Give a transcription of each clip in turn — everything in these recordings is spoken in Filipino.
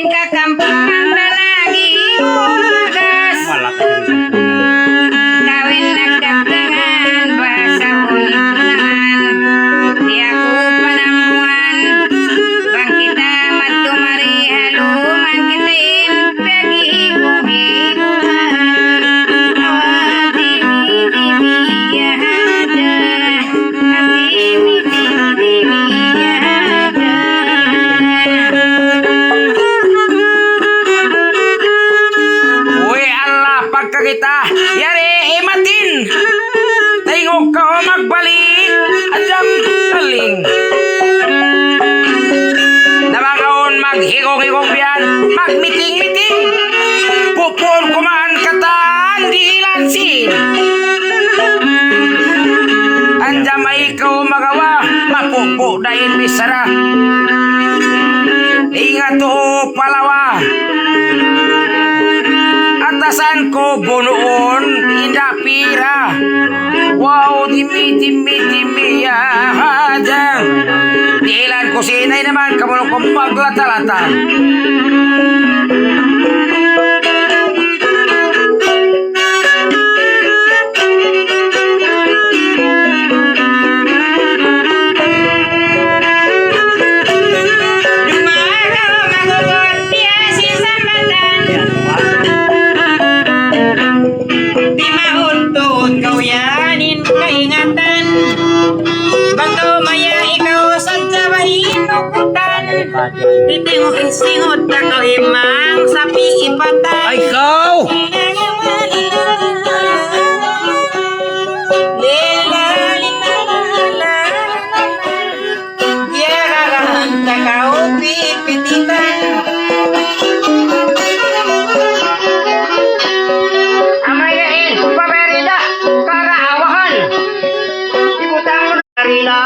Galing kakampungan lalagi umagas. Kawin nagdagdagan basa untungan. Di ako panamuan. Bang kita matumari haluman kita pag-iibong-ibungan. Awal dimi-dimi yahada. Dimi-dimi yahada. Uy, Allah, pagka kita, yari, imatin. Tingog ka o magbalik, Anjam, taling. Nabakaon maghigong-higong biyan, magmiting-miting. Pupon kumaan kataan, di lansin. Anjam ay ikaw magawa, mapupo dahil bisara. Ingat o palawa. Atasan ko bunuon, indah pira. Wow, dimi ya hajang. Diilan ko sinay naman, kamulo kong paglata-lata. Titingot na ko imang sapi ipatay. Ay, ikaw! Amayain, pamerida, karaawahan. Ibutang marina,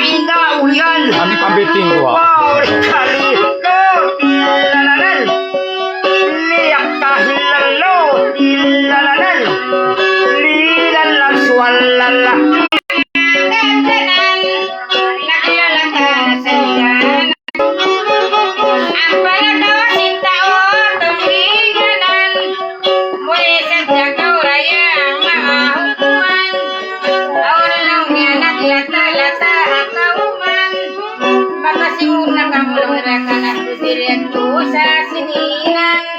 inda uyan. Kami pambiting ko Wow, kali ko, tilalalan. Liyak kahilalo, tilalalan. Lilalan, swalala.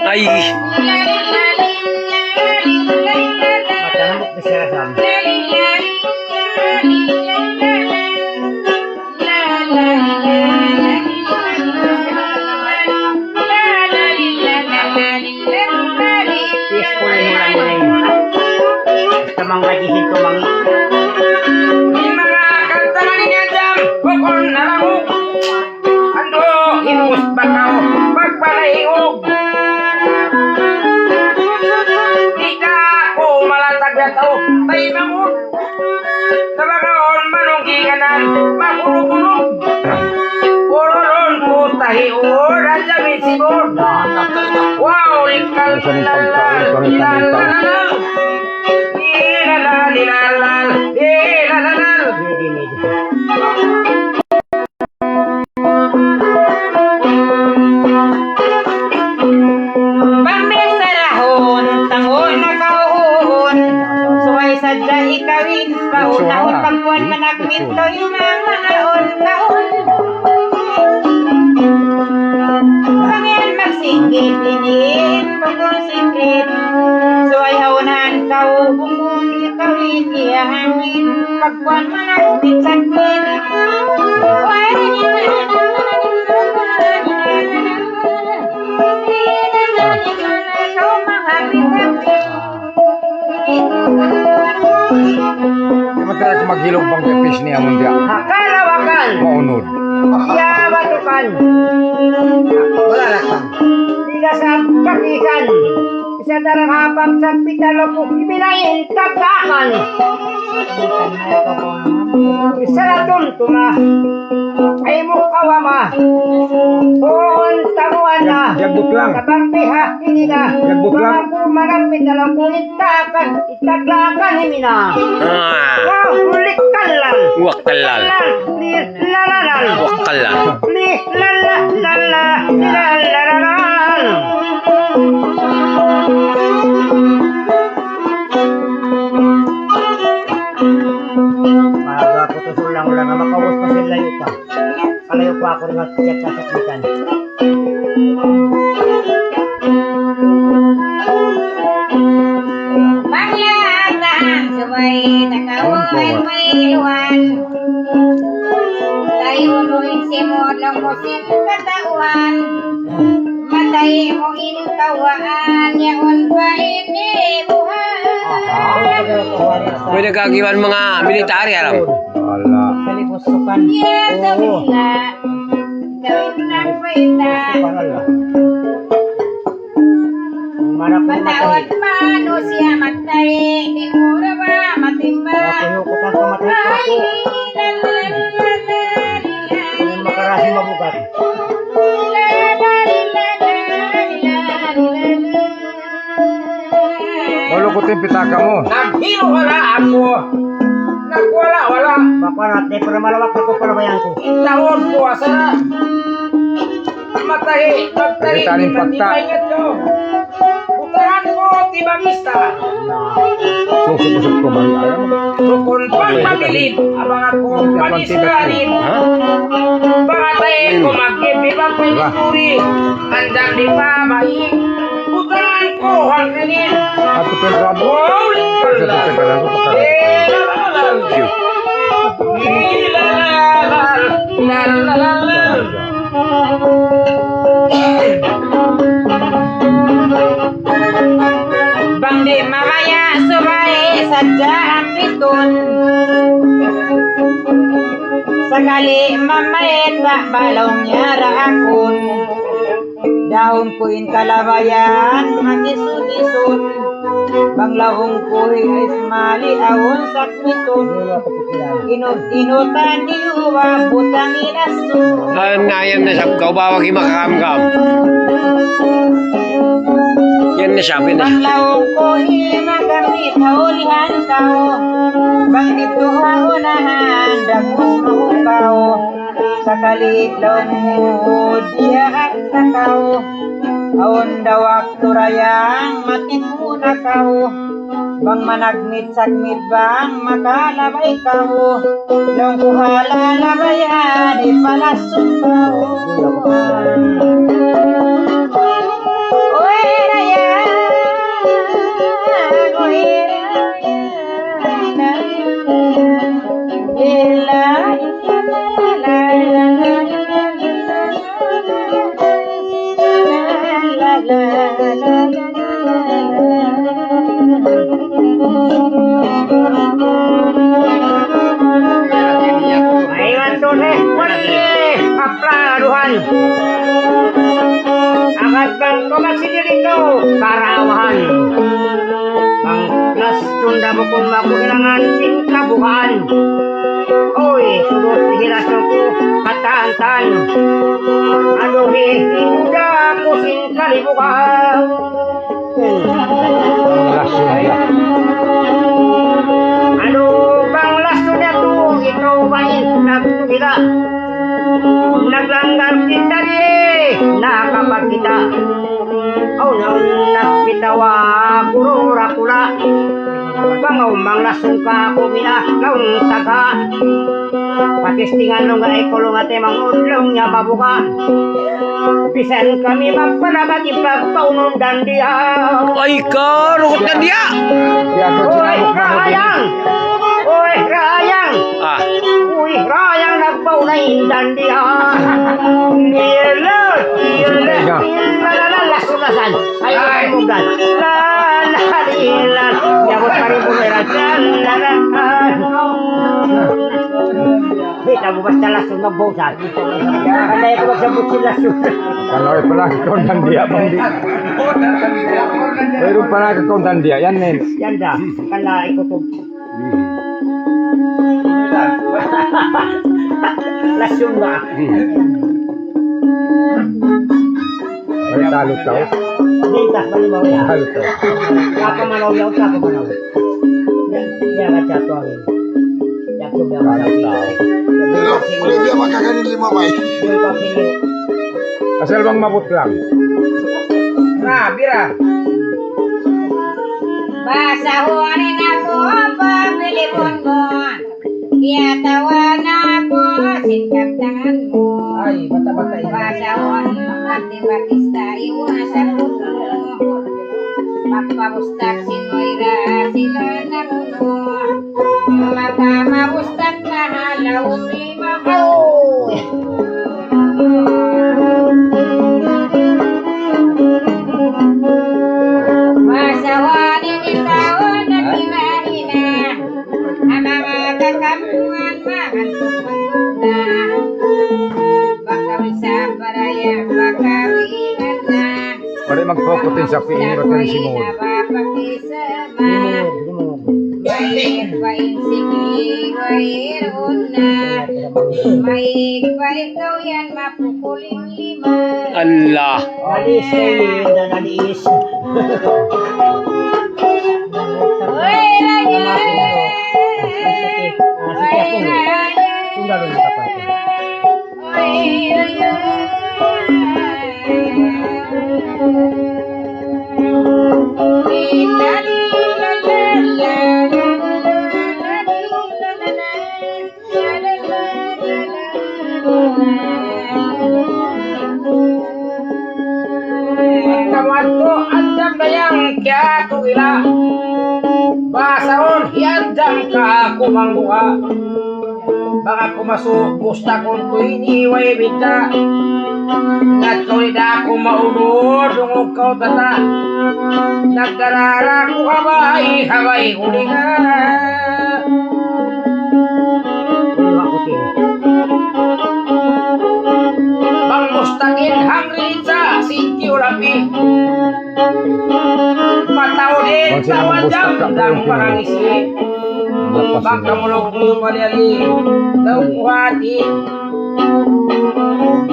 Ay, mga kanta ni Anjam, bukon na lamok. Ando, himus bakaw, pagpalaihog. Di ka ako malatag na tao, tayo mamut. Sa bakaon, manungginganan, makulog-kulog. Puluron ko tahior, Anjamin sibor. Wow, likal lalal, ilalalal. Ilalal, ilalal, ilalal. Pambesarahon, tangon na kauhon. Suway sadya ikawin, paunahon pagkuhan manakmit to yung mga naon kaon. Pangyan magsinggit, inin, pagkong singkit. Suway haunan kau, bumong ikawin, iyahangin, pagkuhan manakmit sakit. Matalas maghilog bang kepis niya mundia. Hakalawakan, Maunod. yabatukan, Wala lakang. tidak sa kapisan. Isa darang habang sa pitalopok, ibinayin tagakan. Isa na tuntuna, ay mukawama. Buon tamuan na, Yagbuk lang. kabampiha, hindi na. Yagbuk lang. Mga kumanapit na lang kung itaglakan hindi na. Wow, ulit lang. Wakalal. Li la la la. Wakalal. Li la la la la. Li la la la la. kasakbitan. Panglatang sabay nakahuay may luwan. Tayo mo'y simod lang mo katawan. Matay mo inkawaan yaon pa ini buhay. May nagagiwan mga military, alam. Wala. Kalipusukan. Yeah, gawin na. Gawin na pa ina. Matawad manusia matay. Di mura ba matimba. Ay, makarasi mabukat. Malukutin pitaka mo. Naghilo wala ako. Nagwala-wala. Baparat, di para malawak ako para bayan ko. Itahon ko asa. Matahi. Magtahi. Taling fakta. Butaran ko tibagista. Susok-susok ko bang ayaw. Sukon pang mabilib. Abang ako paniskarin. Bakatay ko mag-ibibang pinituri. Anjam di Babae. Butaran ko hangganin. Ato penrabo. Wow, likal Sa tekalan ko pakala. Bang di makaya subay sadya ang pitun. Sakali mamayeta balong nyara akon. Daon kuin kalabayan magisud-isud. Banglaong kuhi Ismali awon sakmitun. Inut-inutan diuwa butang inasu. Yan na siya, kaubawag yung makakamkam. Yan na siya, yan na siya. Banglaong kuhi magamit haulihan tao. Bang dito haunahan dagos mahukaw. Sa kalitlong diya at takaw. Awon dawak turayang matipuna kau. Bang managmit sagmit bang makalabay kau. Long kuhala labayan ipalasong kau. Oy rayang, oy rayang, aywan tuneh wali apladuhan. Agad bang kumasini dito karawahan. Bang nas tunda mo kung makuhilangan singkabuhan. Oy, turut hirasan ko katantan. Aduhi, udah aku singkalibukan. Aduh, bang lastunya tuh itu baik nagtugila. Naglanggar kita nih, nakapat kita. Oh, nagpitawa kurura pula. Bangaw mang lasungka ko mina laun taga. Patistingan nung gay kulong ate mang udlong nya babuka. Bisan kami mapanagat ipagtaunon dan dia. Ay ka, rukot na dia! Oy, rayang! Oy, rayang! Ah, Uy, rayang nagpaunay dan dia. Nila, lasulasan. Ay, mugan. Ilan, yabot pa rin po meron dyan, kita mo basta lasun ng bawsan. Kanday ko magsabot si lasun. Kalau pala kontan dia bang di. Pero pala kontan dia yan nen. Yan da, kala ikutob. Lasun ba? Ay talo tao. Dintas malimaw ya. Talo tao. Kapa manaw yaw, kapa manaw. Yan ka chato ang yato biya tao. Boleh dia makan 5 mai. Yung papilyo. Asal bang mabut lang. Nah, bira. Basahuanin ako pabili bonbon. Kaya tawa na ako singkap tangan mo. Ay, bata-bata ini. Pasawan mati batista iwasan puno magpabustak sinmoira sila na puno mata mabustak na halaw lima mo pasawan itawan na kinahina ang mga kakapungan mahantungan Pwede magpokutin sa piin o tayo si Mood. Allah. Alis kayo na nalis. Kawanto Anjam dayang kya tugila basaon hianjam ka ako mangbuka baka kumasuk gusta kong kuiniway bita ngat kau ida ako maulod dungog kau tata nagdarara ko habay hulinga bang mustangin hangrin sa sintyo rapi matao din kawan jam dang pangisi bang kamulog yung maliali daw kuhati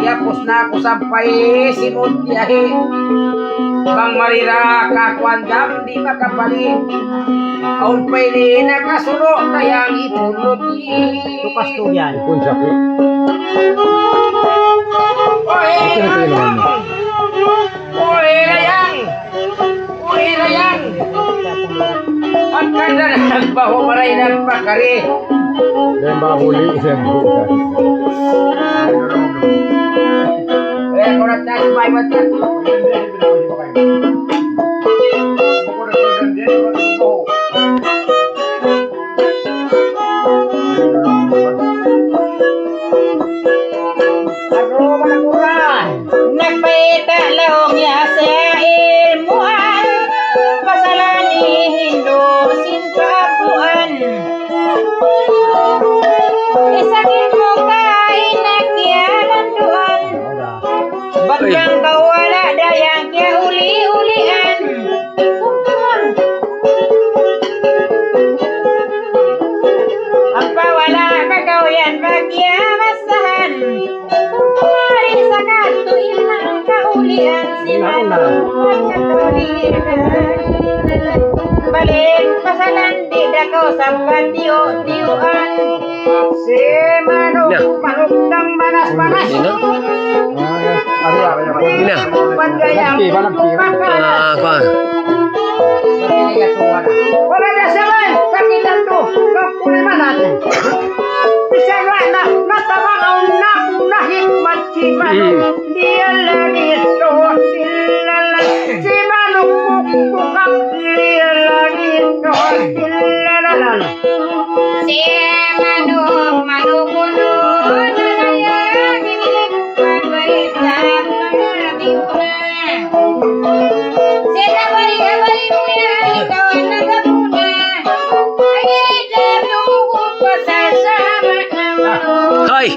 yapos na ako sampay simot tiyahe bang marira kakuan jam di makapali aun pwede nakasulo tayang ipulot Tukas to yan. Ipon sa piin. Uy rayang ang kanda na nagbaho maray ng pakari Then bahuli isang bukas. kaya korat na sumay mata nagpaita lahong ya sa ilmuan pasalani hindo sin kapuan isakit mo kain nagyalan doan bagang kawala dayang kya uli-ulian ang pawala kagawyan magyamasahan kumari sa kanto ilang kaulian si Manuan balik pasalandi dakaw sa patiyo-tiyuan si manok dang manas-manas Ina. pagayang Kuan. wala na sabay sakitan to kakulima natin isa na natabang ang nahikmat si manok dia lagi to silala si manok bukak dia lagi to silala si manuk kuno nanayang imilik pagbaisap nangatiuna si sabay-sabay mo yan ikaw ang nagapuna ay datong pasasama na manok Hoy.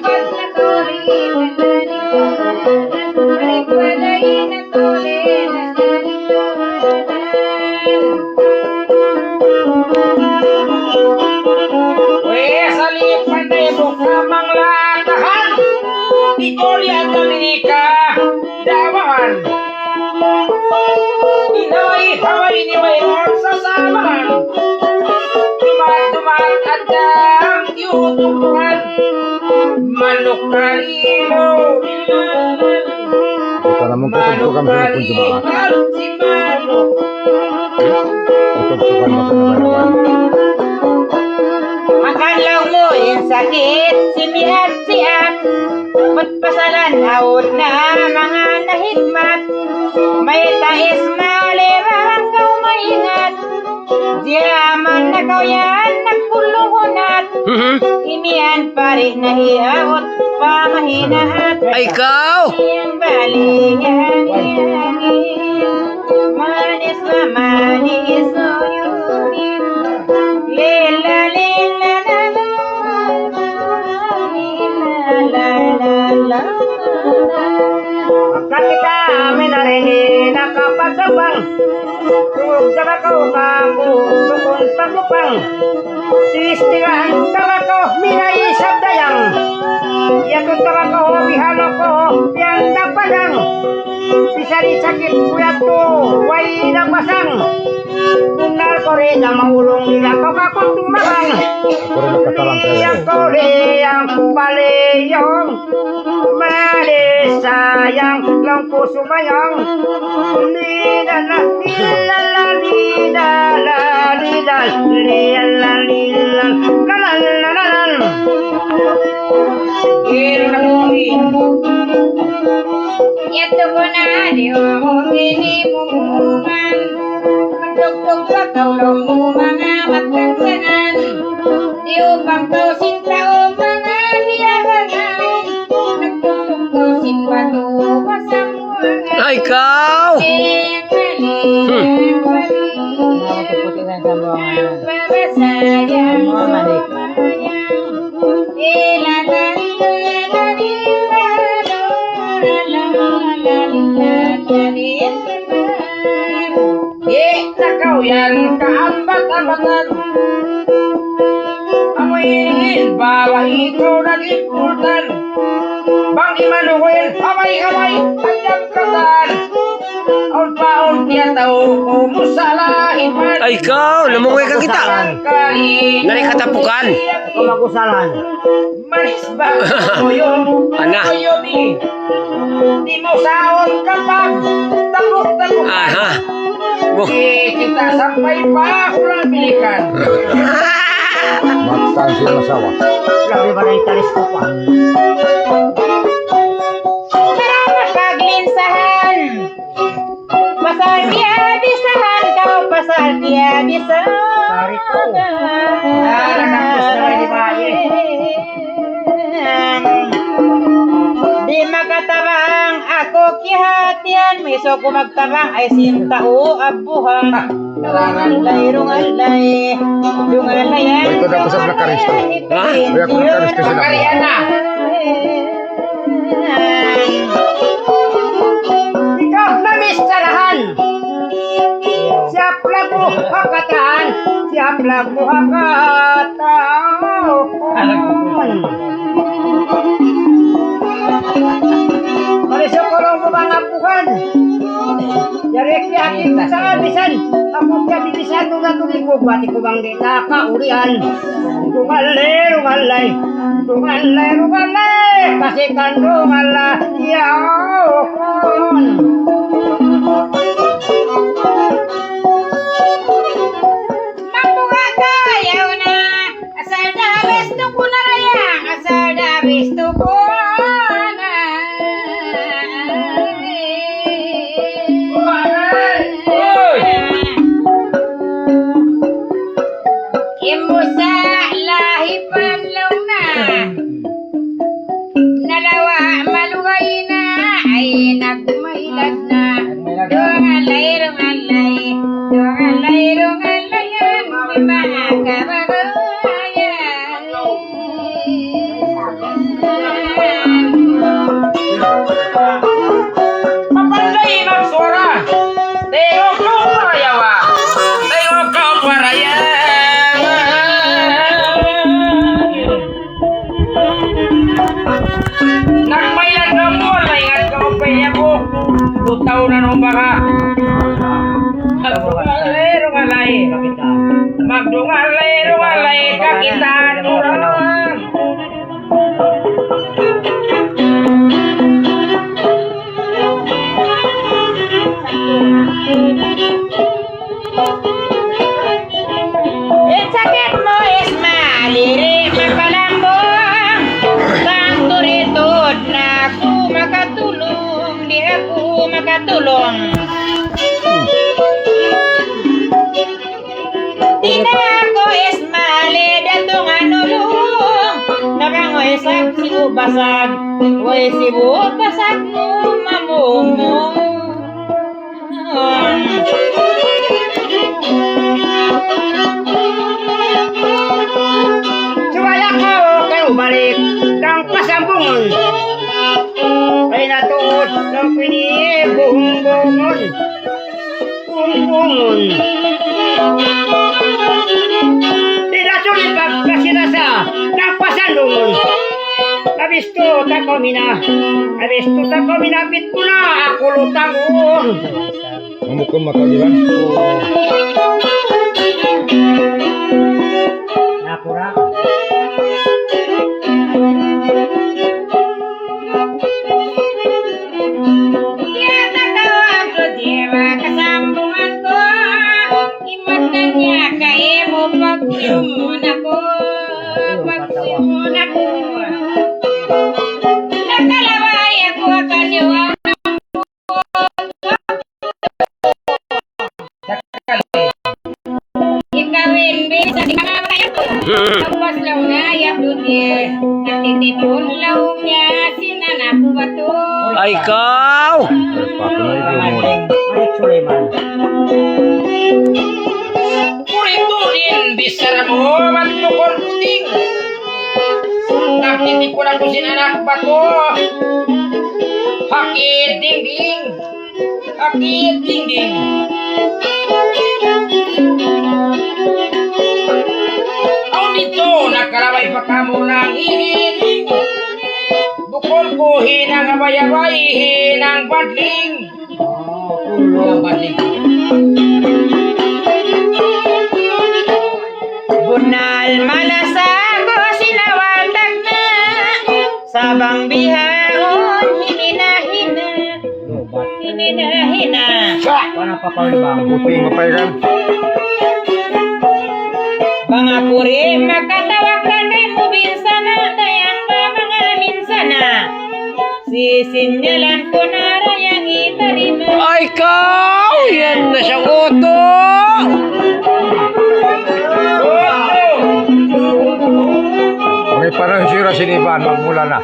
Manok kalimo Para mengkutub-kutub kami pun jemaah. si manok Kutub-kutub mo sa naman. Makalaw mo yung sakit, si Miat, si An. At pasalan awod na mga nahigmat. May taismali marang kau maingat. Diyaman na kau yan nagpuluhunat. Imian pari na hiyaot pamahinaat. Ay, ikaw! Yang balingan manis na manis uyunin. Lila lila la la la la. Kakita amin na rin nakapagabang. Tungog na ako kako, tukon pagupang. Sistigaan tawa ko, minaisap dayang. Yatong tawa ko, bihalo ko, piyang napadang. Pisari sakit kuya to, way napasang. Punar ko rin ang maulong nila ko kapag tumabang. Liyak ko rin ang paliyong. Mali sayang lang po sumayang. Lidala, lidala, lidala, lidala, lidala, lidala, lalalalalal. Ito ko na diwang hinimungan. Magdugtog pa kaulong mo mga matangsangan. Diupang kau sinta o mga niyagangan. Nagtugtog ko sinbato pasamuangan. Ay, ikaw! Nakaw yan kaambat-ambatan. Amoyin bawa ikaw nagipultan. Bang imanuhin kamay-kamay Anjam katan. Aun paun tiya tau kumusalahin man. Ay, ikaw! Namungoy ka kita! Kali Nari katapukan! Ako magusalan. manis ba koyo Ana. koyo ni. Di mo saon kapag tapok-tapok. Aha! Kita sampai pa kurang bilikan. Magsaan sila masawa. Grabe ba na yung talis ko pa? Marama paglinsahan. Pasal dia bisahan kau pasal dia bisahan. Di makatabang ako kihatian. Miso ko magtabang ay sintao abuhan. Rungalay, rungalay, lungalayan. Ito dapat sa Blakaristo. Ha? Kaya kung Blakaristo sila. Mariana. Ikaw na mistarahan. Siap lagu hakatan. Siap lagu hakatan. Marisok ko lang bumangapukan. Dari kiakin sa abisan. Ako kaya bibisan nung natuloy ko. Bati ko bang di nakaurian. Rungalay, rungalay. Rungalay, rungalay. Kasi kan rungalay. Yawon. Mambuka kayaw na. Asal na besto ko na rayang. Asal na besto ko na. Imo sa lahi panlaw na. Nalawa malugay na. Ay nagmailag na. Rungalay, rungalay. Rungalay, rungalayan. Di mga kabagayan. Mapanday magsura. Teo ko marayawa. Teo ko marayawa. Nagmailan ka mo. Laingat ka mo paya ko. Tutaw na nung baka. Rungalay, rungalay. Magdungalay, rungalay. Kakitaan mo lang. Ang sakit mo Ismali, rin mapalambong. Kang turitod na na ako Ismali datong anulong nakangoy sa sibu basag way sibu basag mo mamumong Subaya ko kayo balik kang pasambungon ay natuod ng pinibungbungon bungbungon tinasulit pagkasinasa ng pasandungon abisto ta komina pit ko na ako lutangon Mamukam makaliwan. napura Kaya tatawa Abdujir kasambungan ko imatan niya kaya mo pag-iumon ako nakalaway ako kanyuan ikawin bisa di kamay ako tapos lang nga Abdujir natitipon lang niya sinanak bato Ay, ikaw. Papunay ko mo. Malik Suleiman Kurin bisara mo magtukol puting. Nagtitipon ako sinanak bato. Hakit ding-ding. Hakit ding-ding. Ako dito, nagkalaway pa ka mo ng hiniling. Bukol ko hinang abay-abay, hinang badling. Hinang badling. Bunal malasago sinawatag na sabang bihahon hininahina hininahina Paano papalibang Puting mapaykan. mga puri makatawag ka na mubinsana dayang mga minsana sisinyalan ko na rayang itarima Ay, ikaw. Yan na siyang uto. May parang sira siniban magmula na.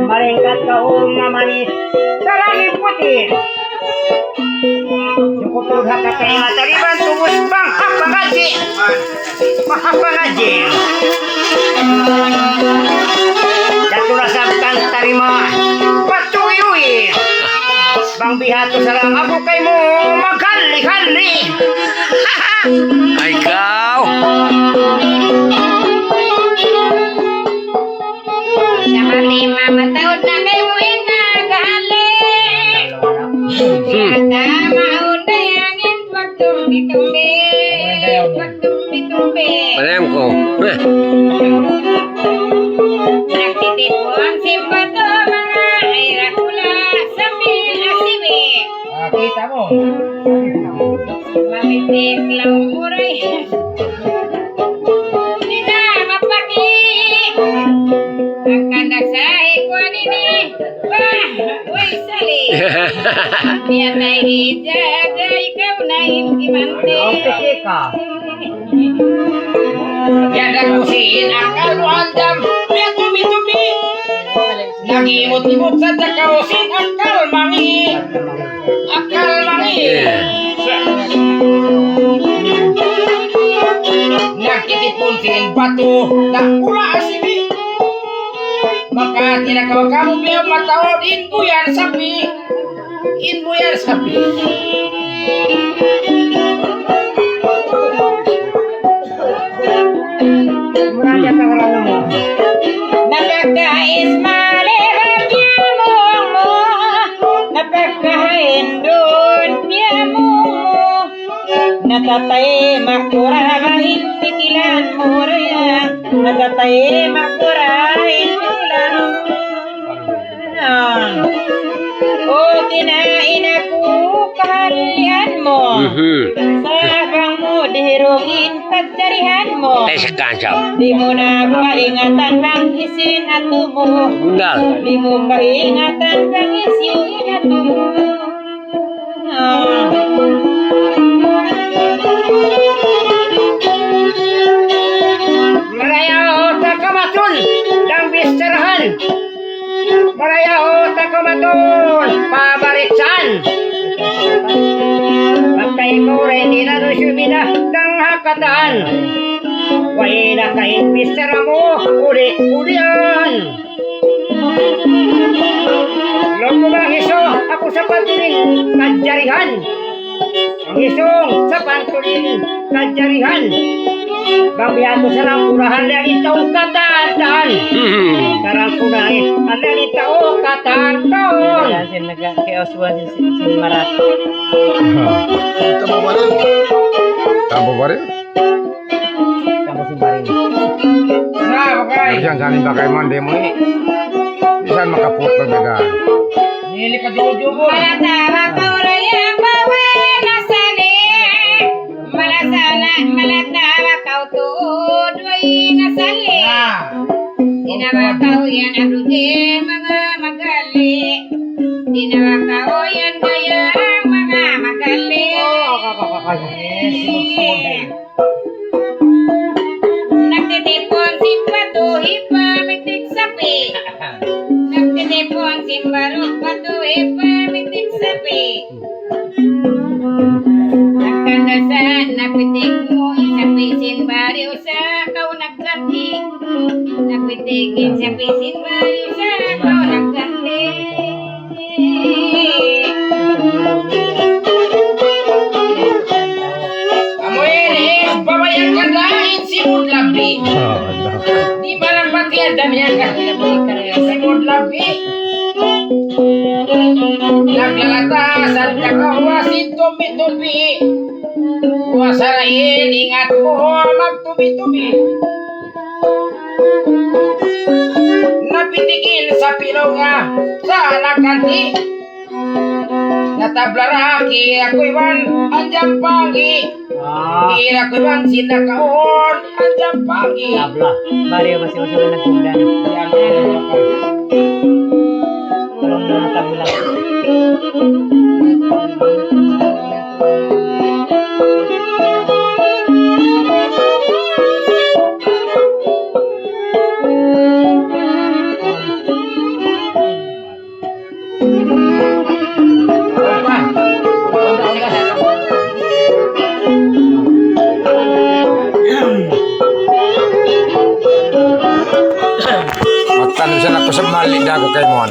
Malingkat ka manis sa langit puti yung kupag hakatay matariban tubos bang hapangaji mahapangaji daturasabkan tarima patuyuy bang bihato sarang ako kay mo maghali-hali Ay, ikaw. sama 5 mataod na kay mo inagali Siyata maun dayangin pagtumbi-tumbi pagtumbi-tumbi Panayam ko. nagtitipon simbato mga aira pula sambil asibi Kita mo. mamitik lang muray di na mapaki ang kanda sa ikuan ini bah uy sali biar na ijaga ikaw na imimante ang pisika Yan ang kusin akal mo Anjam. May tumi-tumi. Nag-imot-imot sa takausin akal mangi. Akal mangi. Nagtitipon sin batu. Nakula asibi. Maka tinakaw kamu biya matawad inbuyan sapi. Inbuyan sapi. muranya tangan mo Ismali ragyamong mo napagkahindon biyamong mo natatay makurahin pitilan mo raya natatay makurahin pitilan o tinain ako kahalian mo sabang mo dihirugin pagdarihan mo Ay, sa kansyaw. di mo na kaingatan ng isin at tumo Bundal. di mo kaingatan ng isin at tumo Marayao takumaton pabaritsan. Pagkay ko rin inano sumina ng hakatan. Way na kain mister mo uli-ulian. Logo bang iso ako sa patuling kadjarihan. Ang isong sa patuling kadjarihan. Bambiyato sa langkurahan lang itong kataan. Sarang kunay, ang lang itong kataan. Sin nagka-chaos sin marat. Tama ba rin? Tabo ba rin? Kamu si Marin. Na, bakay. Diyan sanin ba kayo man, di mo eh. Diyan makapot pagdagaan. Nili ka jojo mo. Malatawa kaurayang bawe nasali. Malatawa kau tuod way nasali. Dinawa kau yan Abdujir mga magali. Dinawa kau yan gayang mga magali. Nagtitipon simbado hipamitik sapi. Nagtitipon simbado hipamitik sapi. Nagkandasan napitik mo isapi sinbari usa kau nagganti. Napitikin sapi sinbari usa kau nagganti. Amoy babayang kadain si Mudlabi. Di barang patian damihan ka. Si Mudlabi. Naglalatasan ka kawasin tubi-tubi. Wasarain ingat mo magtubi-tubi. Napitikin sa pilonga sa nagkanti. Natablaraki ako'y man Anjam pagi. Kira ko man sinakaon Anjam pagi. Tabla. Barrio masih usul nagkundan. Tolong na tabla. Magtanong siya na ko sa mali na ako kay Mon.